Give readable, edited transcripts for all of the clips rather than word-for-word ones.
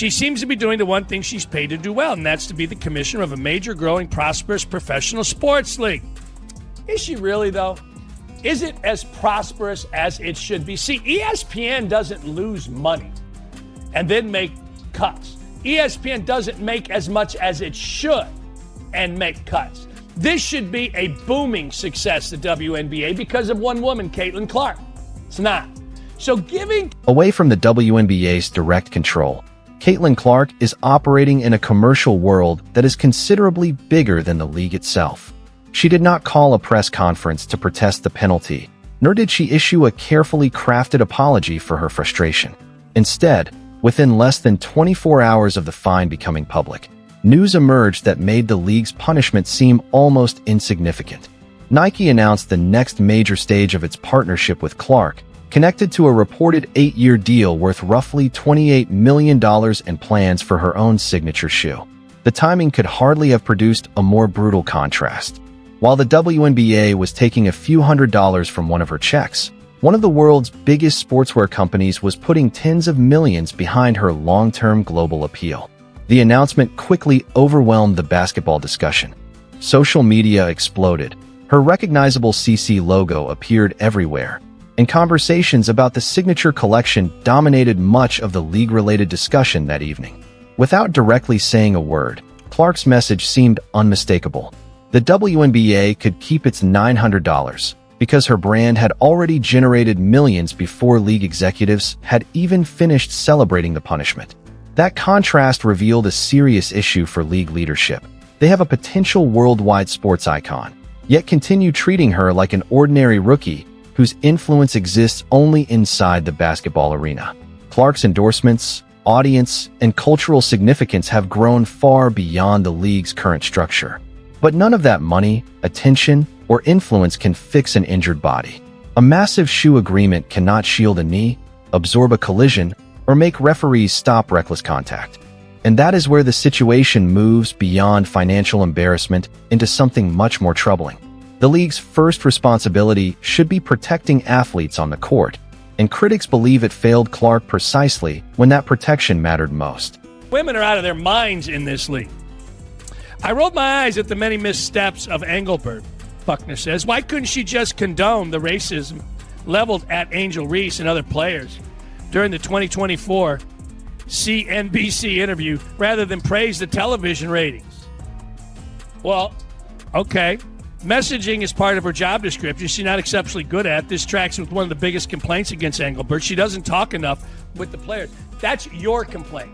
She seems to be doing the one thing she's paid to do well, and that's to be the commissioner of a major, growing, prosperous professional sports league. Is she really, though? Is it as prosperous as it should be? See, ESPN doesn't lose money and then make cuts. ESPN doesn't make as much as it should and make cuts. This should be a booming success, the WNBA, because of one woman, Caitlin Clark. It's not. So giving... Away from the WNBA's direct control, Caitlin Clark is operating in a commercial world that is considerably bigger than the league itself. She did not call a press conference to protest the penalty, nor did she issue a carefully crafted apology for her frustration. Instead, within less than 24 hours of the fine becoming public, news emerged that made the league's punishment seem almost insignificant. Nike announced the next major stage of its partnership with Clark, connected to a reported 8-year deal worth roughly $28 million and plans for her own signature shoe. The timing could hardly have produced a more brutal contrast. While the WNBA was taking a few $100s from one of her checks, one of the world's biggest sportswear companies was putting tens of millions behind her long-term global appeal. The announcement quickly overwhelmed the basketball discussion. Social media exploded. Her recognizable CC logo appeared everywhere, and conversations about the signature collection dominated much of the league-related discussion that evening. Without directly saying a word, Clark's message seemed unmistakable. The WNBA could keep its $900 because her brand had already generated millions before league executives had even finished celebrating the punishment. That contrast revealed a serious issue for league leadership. They have a potential worldwide sports icon, yet continue treating her like an ordinary rookie whose influence exists only inside the basketball arena. Clark's endorsements, audience, and cultural significance have grown far beyond the league's current structure. But none of that money, attention, or influence can fix an injured body. A massive shoe agreement cannot shield a knee, absorb a collision, or make referees stop reckless contact. And that is where the situation moves beyond financial embarrassment into something much more troubling. The league's first responsibility should be protecting athletes on the court, and critics believe it failed Clark precisely when that protection mattered most. Women are out of their minds in this league. I rolled my eyes at the many missteps of Engelbert, Buckner says. Why couldn't she just condone the racism leveled at Angel Reese and other players during the 2024 CNBC interview rather than praise the television ratings? Well, okay. Messaging is part of her job description. She's not exceptionally good at. This tracks with one of the biggest complaints against Engelbert. She doesn't talk enough with the players. That's your complaint.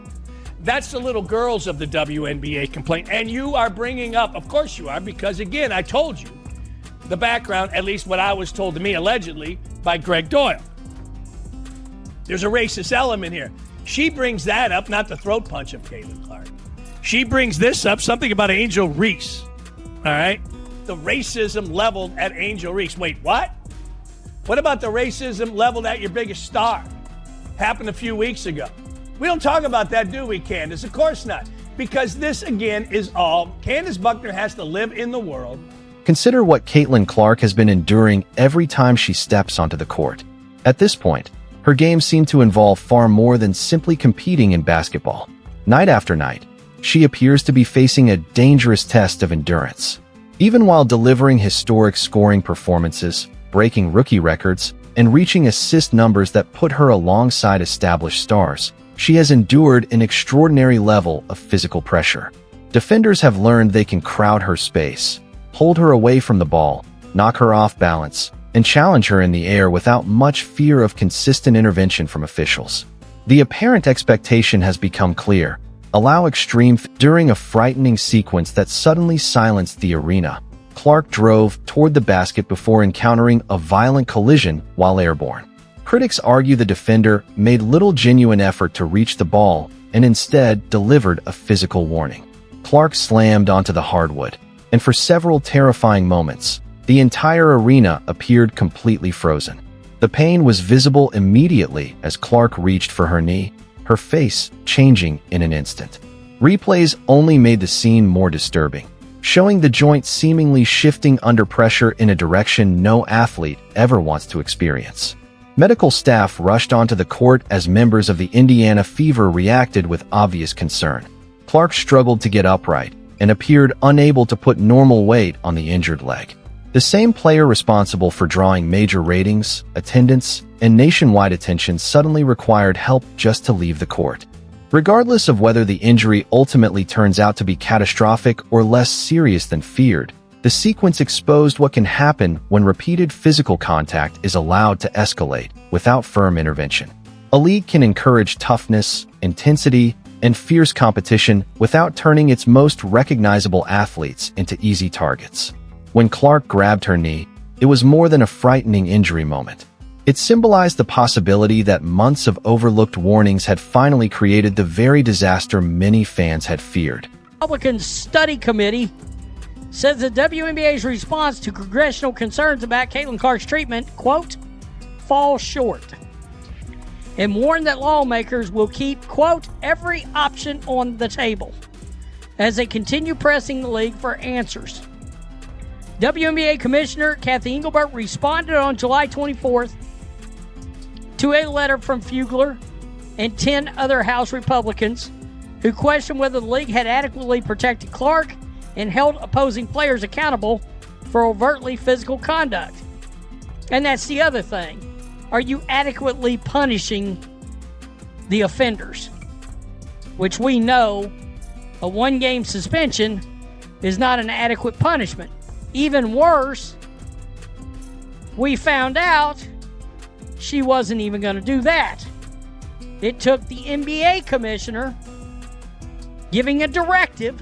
That's the little girls of the WNBA complaint. And you are bringing up, of course you are, because, again, I told you the background, at least what I was told to me, allegedly, by Greg Doyle. There's a racist element here. She brings that up, not the throat punch of Caitlin Clark. She brings this up, something about Angel Reese. All right? The racism leveled at Angel Reese. Wait, what? What about the racism leveled at your biggest star? Happened a few weeks ago. We don't talk about that, do we, Candace? Of course not. Because this, again, is all Candace Buckner has to live in the world. Consider what Caitlin Clark has been enduring every time she steps onto the court. At this point, her games seem to involve far more than simply competing in basketball. Night after night, she appears to be facing a dangerous test of endurance. Even while delivering historic scoring performances, breaking rookie records, and reaching assist numbers that put her alongside established stars, she has endured an extraordinary level of physical pressure. Defenders have learned they can crowd her space, hold her away from the ball, knock her off balance, and challenge her in the air without much fear of consistent intervention from officials. The apparent expectation has become clear: allow extreme during a frightening sequence that suddenly silenced the arena. Clark drove toward the basket before encountering a violent collision while airborne. Critics argue the defender made little genuine effort to reach the ball and instead delivered a physical warning. Clark slammed onto the hardwood, and for several terrifying moments, the entire arena appeared completely frozen. The pain was visible immediately as Clark reached for her knee, her face changing in an instant. Replays only made the scene more disturbing, showing the joint seemingly shifting under pressure in a direction no athlete ever wants to experience. Medical staff rushed onto the court as members of the Indiana Fever reacted with obvious concern. Clark struggled to get upright and appeared unable to put normal weight on the injured leg. The same player responsible for drawing major ratings, attendance, and nationwide attention suddenly required help just to leave the court. Regardless of whether the injury ultimately turns out to be catastrophic or less serious than feared, the sequence exposed what can happen when repeated physical contact is allowed to escalate without firm intervention. A league can encourage toughness, intensity, and fierce competition without turning its most recognizable athletes into easy targets. When Clark grabbed her knee, it was more than a frightening injury moment. It symbolized the possibility that months of overlooked warnings had finally created the very disaster many fans had feared. Republican Study Committee says the WNBA's response to congressional concerns about Caitlin Clark's treatment, quote, falls short, and warned that lawmakers will keep, quote, every option on the table as they continue pressing the league for answers. WNBA Commissioner Kathy Engelbert responded on July 24th to a letter from Fugler and 10 other House Republicans who questioned whether the league had adequately protected Clark and held opposing players accountable for overtly physical conduct. And that's the other thing. Are you adequately punishing the offenders? Which we know a one-game suspension is not an adequate punishment. Even worse, we found out she wasn't even going to do that. It took the NBA commissioner giving a directive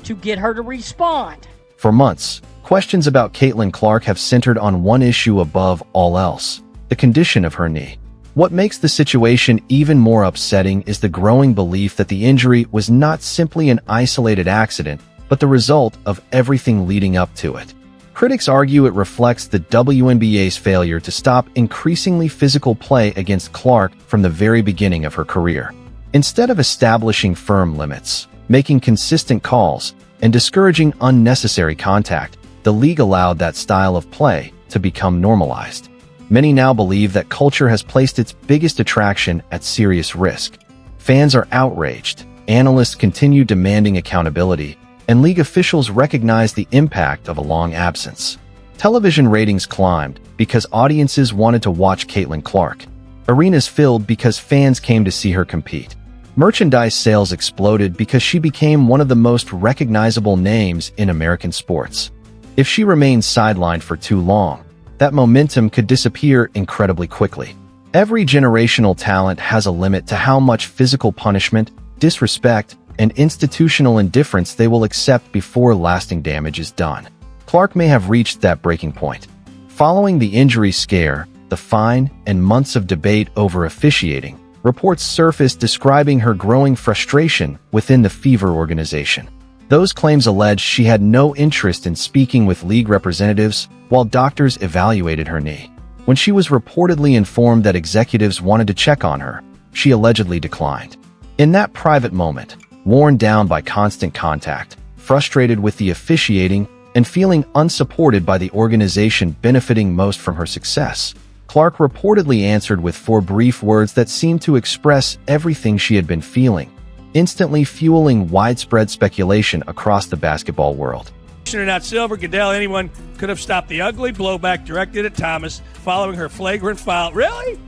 to get her to respond. For months, questions about Caitlin Clark have centered on one issue above all else: the condition of her knee. What makes the situation even more upsetting is the growing belief that the injury was not simply an isolated accident, but the result of everything leading up to it. Critics argue it reflects the WNBA's failure to stop increasingly physical play against Clark from the very beginning of her career. Instead of establishing firm limits, making consistent calls, and discouraging unnecessary contact, the league allowed that style of play to become normalized. Many now believe that culture has placed its biggest attraction at serious risk. Fans are outraged, analysts continue demanding accountability, and league officials recognize the impact of a long absence. Television ratings climbed because audiences wanted to watch Caitlin Clark. Arenas filled because fans came to see her compete. Merchandise sales exploded because she became one of the most recognizable names in American sports. If she remained sidelined for too long, that momentum could disappear incredibly quickly. Every generational talent has a limit to how much physical punishment, disrespect, and institutional indifference they will accept before lasting damage is done. Clark may have reached that breaking point. Following the injury scare, the fine, and months of debate over officiating, reports surfaced describing her growing frustration within the Fever organization. Those claims alleged she had no interest in speaking with league representatives while doctors evaluated her knee. When she was reportedly informed that executives wanted to check on her, she allegedly declined. In that private moment, worn down by constant contact, frustrated with the officiating, and feeling unsupported by the organization benefiting most from her success, Clark reportedly answered with 4 brief words that seemed to express everything she had been feeling, instantly fueling widespread speculation across the basketball world. Not Silver, Goodell, anyone could have stopped the ugly blowback directed at Thomas following her flagrant foul. Really?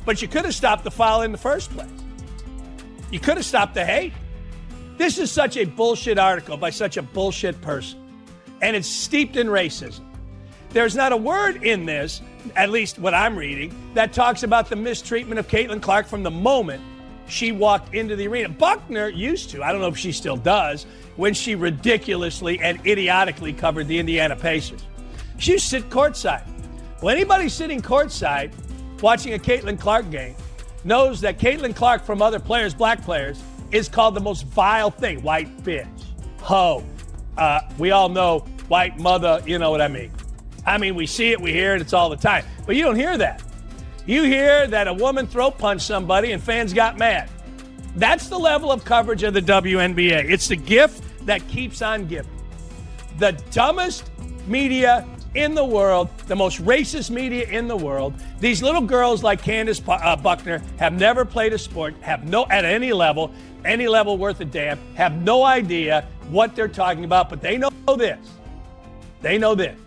But you could have stopped the foul in the first place. You could have stopped the hate. This is such a bullshit article by such a bullshit person. And it's steeped in racism. There's not a word in this, at least what I'm reading, that talks about the mistreatment of Caitlin Clark from the moment she walked into the arena. Buckner used to, I don't know if she still does, when she ridiculously and idiotically covered the Indiana Pacers. She used to sit courtside. Well, anybody sitting courtside watching a Caitlin Clark game knows that Caitlin Clark from other players, black players, is called the most vile thing. White bitch, hoe. We all know white mother, you know what I mean. We see it, we hear it, it's all the time. But you don't hear that. You hear that a woman throat punched somebody and fans got mad. That's the level of coverage of the WNBA. It's the gift that keeps on giving. The dumbest media in the world, the most racist media in the world. These little girls like Candace Buckner have never played a sport, at any level worth a damn, have no idea what they're talking about, but they know this. They know this.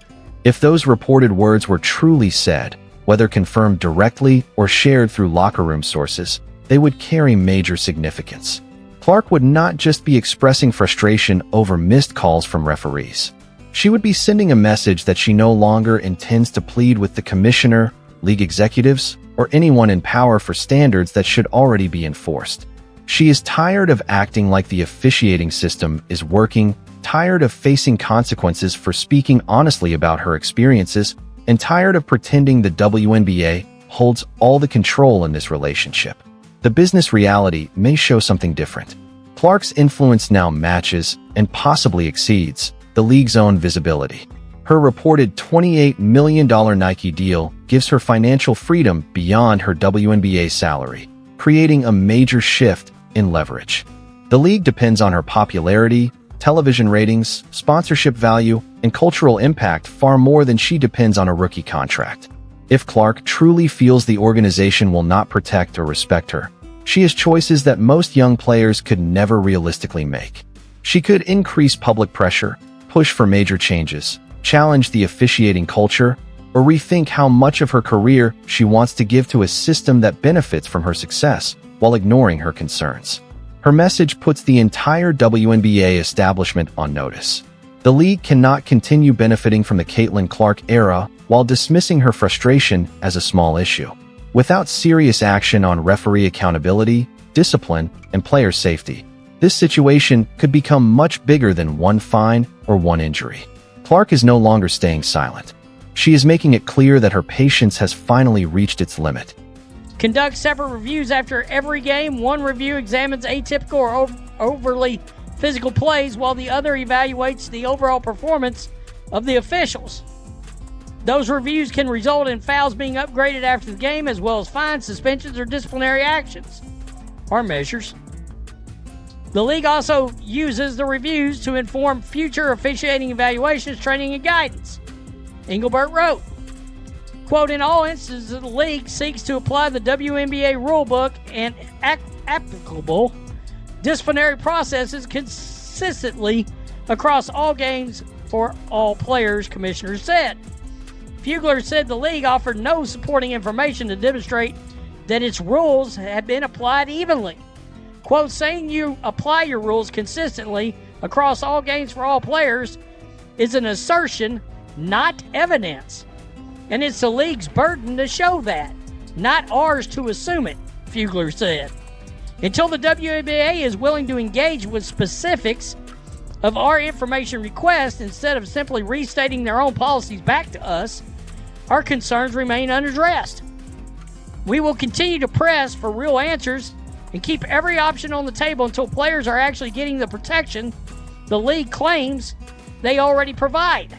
If those reported words were truly said, whether confirmed directly or shared through locker room sources, they would carry major significance. Clark would not just be expressing frustration over missed calls from referees. She would be sending a message that she no longer intends to plead with the commissioner, league executives, or anyone in power for standards that should already be enforced. She is tired of acting like the officiating system is working, tired of facing consequences for speaking honestly about her experiences, and tired of pretending the WNBA holds all the control in this relationship. The business reality may show something different. Clark's influence now matches, and possibly exceeds, the league's own visibility. Her reported $28 million Nike deal gives her financial freedom beyond her WNBA salary, creating a major shift in leverage. The league depends on her popularity, television ratings, sponsorship value, and cultural impact far more than she depends on a rookie contract. If Clark truly feels the organization will not protect or respect her, she has choices that most young players could never realistically make. She could increase public pressure, push for major changes, challenge the officiating culture, or rethink how much of her career she wants to give to a system that benefits from her success while ignoring her concerns. Her message puts the entire WNBA establishment on notice. The league cannot continue benefiting from the Caitlin Clark era while dismissing her frustration as a small issue. Without serious action on referee accountability, discipline, and player safety, this situation could become much bigger than one fine or one injury. Clark is no longer staying silent. She is making it clear that her patience has finally reached its limit. Conduct separate reviews after every game. One review examines atypical or overly physical plays, while the other evaluates the overall performance of the officials. Those reviews can result in fouls being upgraded after the game, as well as fines, suspensions, or disciplinary actions or measures. The league also uses the reviews to inform future officiating evaluations, training, and guidance. Engelbert wrote, quote, in all instances, the league seeks to apply the WNBA rulebook and applicable disciplinary processes consistently across all games for all players, commissioner said. Fugler said the league offered no supporting information to demonstrate that its rules had been applied evenly. Quote, saying you apply your rules consistently across all games for all players is an assertion, not evidence. And it's the league's burden to show that, not ours to assume it, Fugler said. Until the WNBA is willing to engage with specifics of our information requests instead of simply restating their own policies back to us, our concerns remain unaddressed. We will continue to press for real answers and keep every option on the table until players are actually getting the protection the league claims they already provide.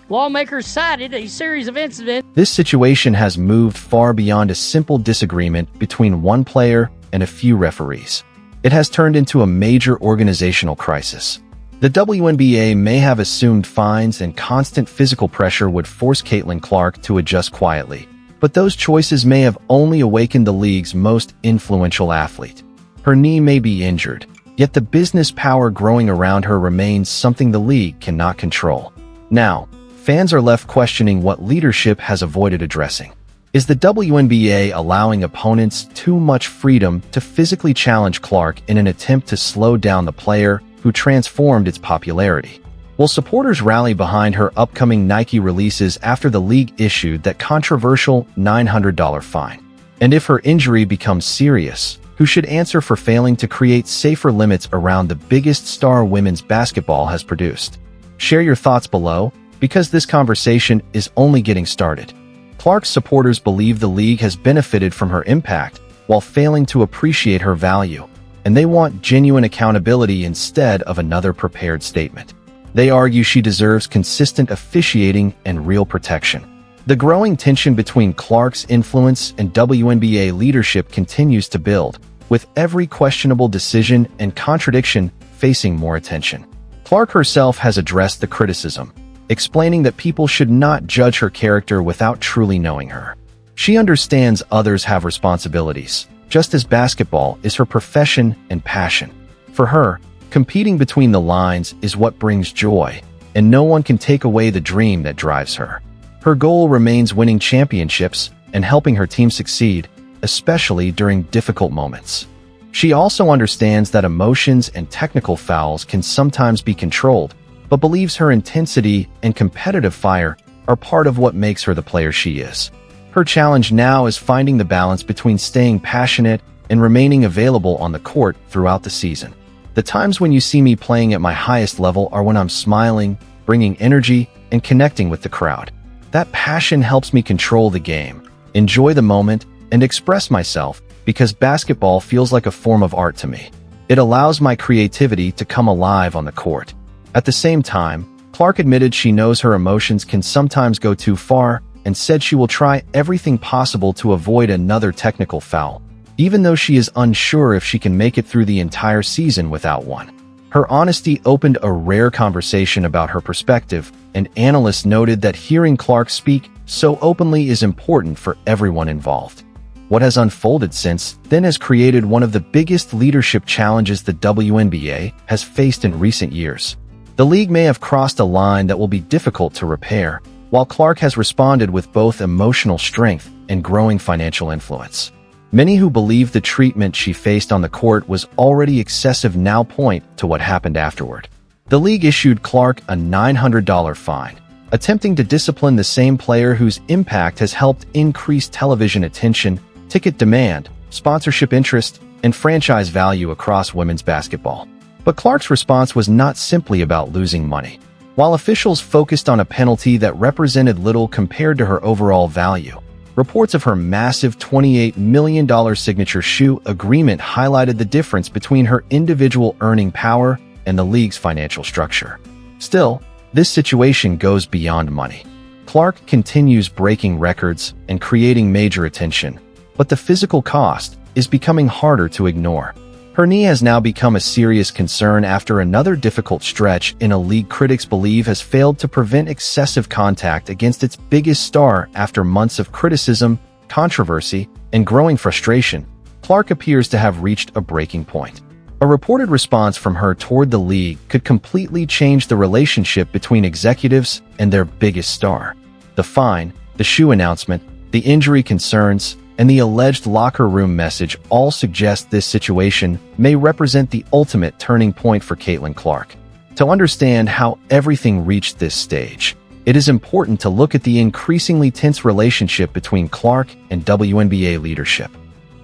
Lawmakers cited a series of incidents. This situation has moved far beyond a simple disagreement between one player and a few referees. It has turned into a major organizational crisis. The WNBA may have assumed fines and constant physical pressure would force Caitlin Clark to adjust quietly, but those choices may have only awakened the league's most influential athlete. Her knee may be injured, yet the business power growing around her remains something the league cannot control. Now, fans are left questioning what leadership has avoided addressing. Is the WNBA allowing opponents too much freedom to physically challenge Clark in an attempt to slow down the player who transformed its popularity? Will supporters rally behind her upcoming Nike releases after the league issued that controversial $900 fine? And if her injury becomes serious, who should answer for failing to create safer limits around the biggest star women's basketball has produced? Share your thoughts below, because this conversation is only getting started. Clark's supporters believe the league has benefited from her impact while failing to appreciate her value, and they want genuine accountability instead of another prepared statement. They argue she deserves consistent officiating and real protection. The growing tension between Clark's influence and WNBA leadership continues to build, with every questionable decision and contradiction facing more attention. Clark herself has addressed the criticism, explaining that people should not judge her character without truly knowing her. She understands others have responsibilities, just as basketball is her profession and passion. For her, competing between the lines is what brings joy, and no one can take away the dream that drives her. Her goal remains winning championships and helping her team succeed, especially during difficult moments. She also understands that emotions and technical fouls can sometimes be controlled, but believes her intensity and competitive fire are part of what makes her the player she is. Her challenge now is finding the balance between staying passionate and remaining available on the court throughout the season. The times when you see me playing at my highest level are when I'm smiling, bringing energy, and connecting with the crowd. That passion helps me control the game, enjoy the moment, and express myself because basketball feels like a form of art to me. It allows my creativity to come alive on the court. At the same time, Clark admitted she knows her emotions can sometimes go too far and said she will try everything possible to avoid another technical foul, even though she is unsure if she can make it through the entire season without one. Her honesty opened a rare conversation about her perspective, and analysts noted that hearing Clark speak so openly is important for everyone involved. What has unfolded since then has created one of the biggest leadership challenges the WNBA has faced in recent years. The league may have crossed a line that will be difficult to repair, while Clark has responded with both emotional strength and growing financial influence. Many who believe the treatment she faced on the court was already excessive now point to what happened afterward. The league issued Clark a $900 fine, attempting to discipline the same player whose impact has helped increase television attention, ticket demand, sponsorship interest, and franchise value across women's basketball. But Clark's response was not simply about losing money. While officials focused on a penalty that represented little compared to her overall value, reports of her massive $28 million signature shoe agreement highlighted the difference between her individual earning power and the league's financial structure. Still, this situation goes beyond money. Clark continues breaking records and creating major attention, but the physical cost is becoming harder to ignore. Her knee has now become a serious concern after another difficult stretch in a league critics believe has failed to prevent excessive contact against its biggest star. After months of criticism, controversy, and growing frustration, Clark appears to have reached a breaking point. A reported response from her toward the league could completely change the relationship between executives and their biggest star. The fine, the shoe announcement, the injury concerns, and the alleged locker room message all suggest this situation may represent the ultimate turning point for Caitlin Clark. To understand how everything reached this stage, it is important to look at the increasingly tense relationship between Clark and WNBA leadership.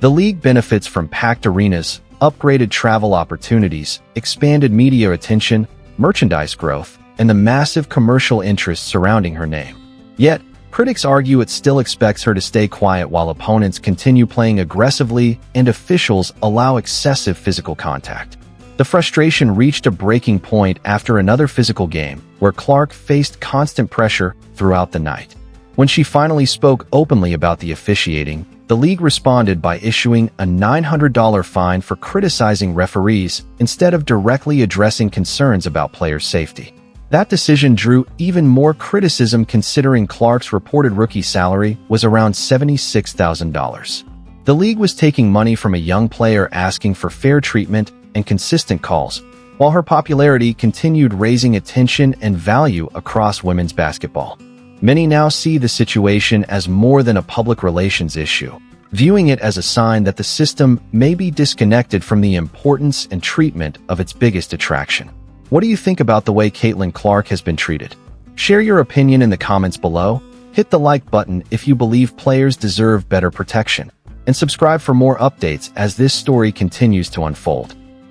The league benefits from packed arenas, upgraded travel opportunities, expanded media attention, merchandise growth, and the massive commercial interest surrounding her name. Yet, critics argue it still expects her to stay quiet while opponents continue playing aggressively and officials allow excessive physical contact. The frustration reached a breaking point after another physical game, where Clark faced constant pressure throughout the night. When she finally spoke openly about the officiating, the league responded by issuing a $900 fine for criticizing referees instead of directly addressing concerns about player safety. That decision drew even more criticism considering Clark's reported rookie salary was around $76,000. The league was taking money from a young player asking for fair treatment and consistent calls, while her popularity continued raising attention and value across women's basketball. Many now see the situation as more than a public relations issue, viewing it as a sign that the system may be disconnected from the importance and treatment of its biggest attraction. What do you think about the way Caitlin Clark has been treated? Share your opinion in the comments below, hit the like button if you believe players deserve better protection, and subscribe for more updates as this story continues to unfold.